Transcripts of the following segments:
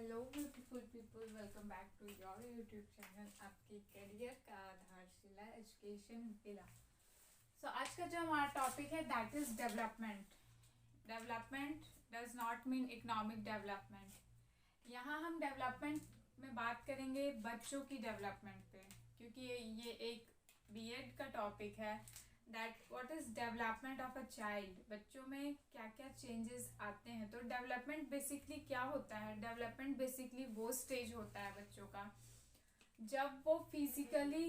Hello beautiful people, welcome back to your YouTube channel आपके career का Aadharshila education पिला। सो आज का जो हमारा टॉपिक है that is development. Development does not mean economic development. यहाँ हम डेवलपमेंट में बात करेंगे बच्चों की डेवलपमेंट पे, क्योंकि ये एक बीएड का टॉपिक है। That what is development of a child. बच्चों में क्या क्या चेंजेस आते हैं। तो डेवलपमेंट बेसिकली क्या होता है? डेवलपमेंट बेसिकली वो स्टेज होता है बच्चों का जब वो फिजिकली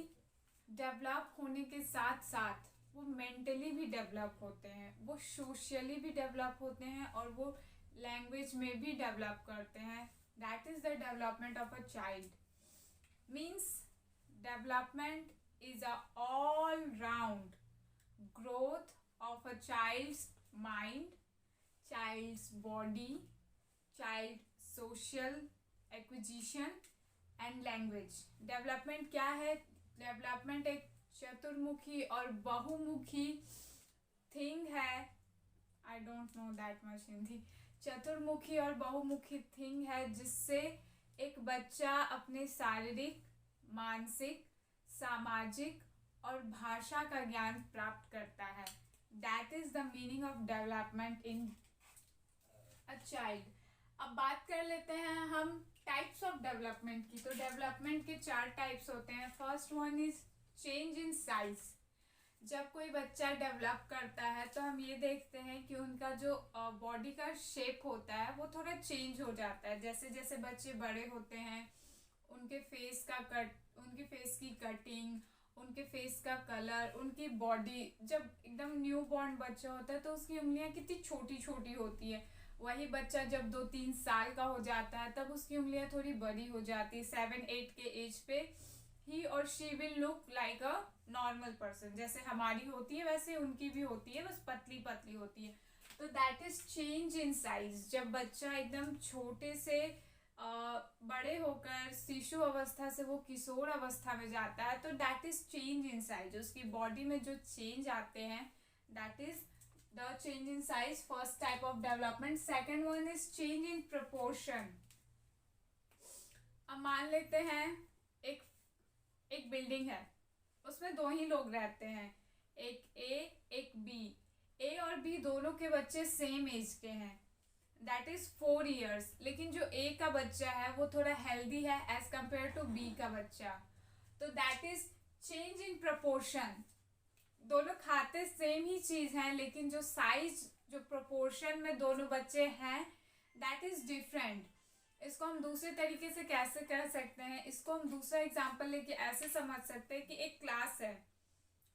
डेवलप होने के साथ साथ वो मेंटली भी डेवलप होते हैं, वो सोशली भी डेवलप होते हैं और वो लैंग्वेज में भी डेवलप करते हैं। That is the development of a child. Means development is a all round growth of a child's mind, child's body, child social acquisition and language। Development क्या है? डेवलपमेंट एक चतुर्मुखी और बहुमुखी थिंग है। I don't know that much Hindi. चतुर्मुखी और बहुमुखी थिंग है जिससे एक बच्चा अपने शारीरिक, मानसिक, सामाजिक और भाषा का ज्ञान प्राप्त करता है। That is the meaning of development in a child. अब बात कर लेते हैं हम टाइप्स ऑफ डेवलपमेंट की। तो डेवलपमेंट के 4 टाइप्स होते हैं। First one is change in size. जब कोई बच्चा डेवलप करता है तो हम ये देखते हैं कि उनका जो बॉडी का शेप होता है वो थोड़ा चेंज हो जाता है। जैसे जैसे बच्चे बड़े होते हैं उनके फेस की कटिंग, उनके फेस का कलर, उनकी बॉडी। जब एकदम न्यू बॉर्न बच्चा होता है तो उसकी उंगलियां कितनी छोटी छोटी होती है। वही बच्चा जब 2-3 साल का हो जाता है तब उसकी उंगलियां थोड़ी बड़ी हो जाती है। 7-8 के एज पे ही और she will look like a normal person. जैसे हमारी होती है वैसे उनकी भी होती है, बस पतली पतली होती है। तो that is change in size. जब बच्चा एकदम छोटे से बड़े होकर शिशु अवस्था से वो किशोर अवस्था में जाता है तो that is change in size. उसकी बॉडी में जो चेंज आते हैं that is the change in size, first type of development. Second one is change in proportion. अब मान लेते हैं एक बिल्डिंग है, उसमें 2 ही लोग रहते हैं, एक ए एक बी। ए और बी दोनों के बच्चे सेम एज के हैं, दैट इज 4 years। लेकिन जो ए का बच्चा है वो थोड़ा हेल्दी है एज कंपेयर टू बी का बच्चा। तो that is change in proportion. दोनों खाते सेम ही चीज है लेकिन जो साइज, जो प्रपोर्शन में दोनों बच्चे हैं दैट इज डिफरेंट। इसको हम दूसरे तरीके से कैसे कर सकते हैं? इसको हम दूसरा एग्जाम्पल लेके ऐसे समझ सकते हैं कि एक क्लास है,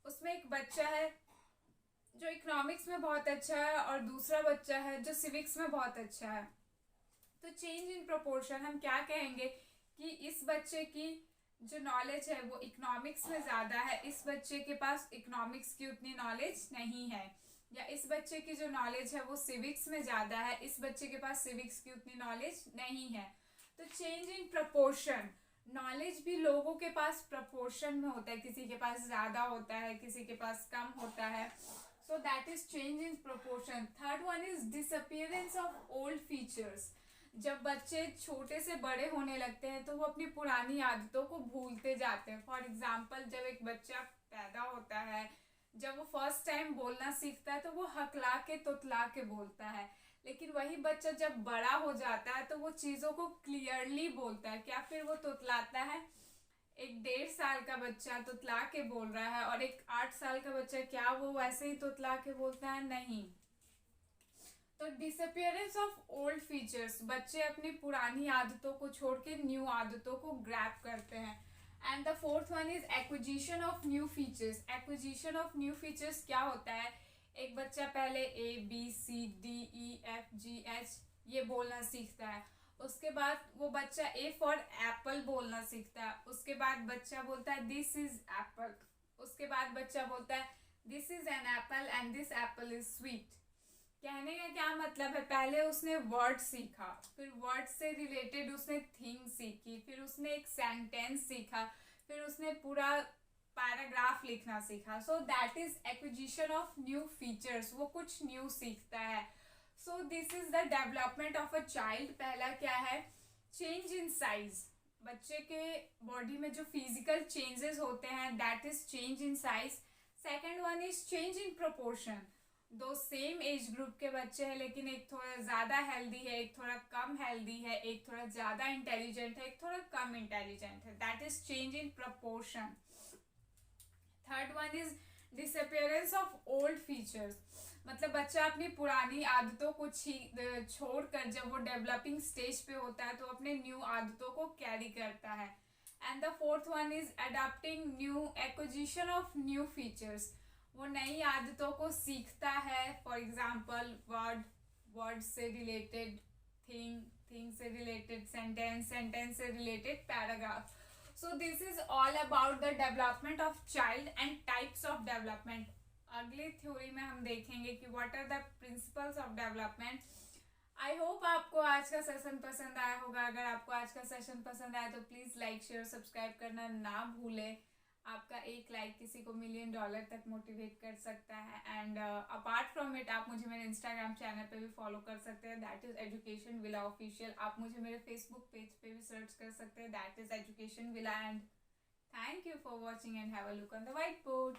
उसमें एक बच्चा है जो इकोनॉमिक्स में बहुत अच्छा है और दूसरा बच्चा है जो सिविक्स में बहुत अच्छा है। तो चेंज इन प्रोपोर्शन हम क्या कहेंगे कि इस बच्चे की जो नॉलेज है वो इकोनॉमिक्स में ज़्यादा है, इस बच्चे के पास इकोनॉमिक्स की उतनी नॉलेज नहीं है। या इस बच्चे की जो नॉलेज है वो सिविक्स में ज़्यादा है, इस बच्चे के पास सिविक्स की उतनी नॉलेज नहीं है। तो चेंज इन प्रपोर्शन। नॉलेज भी लोगों के पास प्रपोर्शन में होता है, किसी के पास ज़्यादा होता है, किसी के पास कम होता है। So that is change in proportion. Third one is disappearance of old features. जब बच्चे छोटे से बड़े होने लगते हैं तो वो अपनी पुरानी आदतों को भूलते जाते हैं। फॉर एग्जाम्पल, जब एक बच्चा पैदा होता है, जब वो फर्स्ट टाइम बोलना सीखता है तो वो हकला के तुतला के बोलता है। लेकिन वही बच्चा जब बड़ा हो जाता है तो वो चीज़ों को क्लियरली बोलता है। क्या फिर वो तुतलाता है? एक 1.5 साल का बच्चा तुतला के बोल रहा है और एक 8 साल का बच्चा, क्या वो वैसे ही तुतला के बोलता है? नहीं। तो डिसअपियरेंस ऑफ ओल्ड फीचर्स, बच्चे अपनी पुरानी आदतों को छोड़ के न्यू आदतों को ग्रैब करते हैं। And the fourth one is acquisition of new features. Acquisition of new features क्या होता है? एक बच्चा पहले ABCDEFGH ये बोलना सीखता है, उसके बाद वो बच्चा ए फॉर एप्पल बोलना सीखता है, उसके बाद बच्चा बोलता है दिस इज एप्पल, उसके बाद बच्चा बोलता है this is an apple and this Apple is sweet. कहने का क्या मतलब है? पहले उसने वर्ड सीखा, फिर वर्ड से रिलेटेड उसने थिंग सीखी, फिर उसने एक सेंटेंस सीखा, फिर उसने पूरा पैराग्राफ लिखना सीखा। So that is acquisition of new features. वो कुछ न्यू सीखता है। So this is the development of a child. पहला क्या है चेंज इन साइज, बच्चे के बॉडी में जो फिजिकल चेंजेस होते हैं that is change in size. Second one is change in proportion. दो सेम एज ग्रुप के बच्चे हैं लेकिन एक थोड़ा ज़्यादा हेल्दी है, एक थोड़ा कम हेल्दी है, एक थोड़ा ज़्यादा इंटेलिजेंट है, एक थोड़ा कम इंटेलिजेंट है. That is change in proportion. Third one is disappearance of old features. मतलब बच्चा अपनी पुरानी आदतों को छोड़कर जब वो डेवलपिंग स्टेज पे होता है तो अपने न्यू आदतों को कैरी करता है. And the fourth one is adopting new acquisition of new features. वो नई आदतों को सीखता है. फॉर एग्जाम्पल वर्ड से रिलेटेड थिंग से रिलेटेड सेंटेंस से related paragraph. So this is all about the development of child and types of development. अगली थ्योरी में हम देखेंगे कि what are the principles of development. I hope आपको आज का सेशन पसंद आया होगा. अगर आपको आज का सेशन पसंद आया तो प्लीज़ लाइक शेयर सब्सक्राइब करना ना भूलें. आपका एक लाइक किसी को $1 मिलियन तक मोटिवेट कर सकता है. एंड अपार्ट फ्रॉम इट आप मुझे मेरे इंस्टाग्राम चैनल पे भी फॉलो कर सकते हैं, that is education villa official. आप मुझे मेरे फेसबुक पेज पे भी सर्च कर सकते हैं, that is education villa. And thank you for watching and have a look on the white board.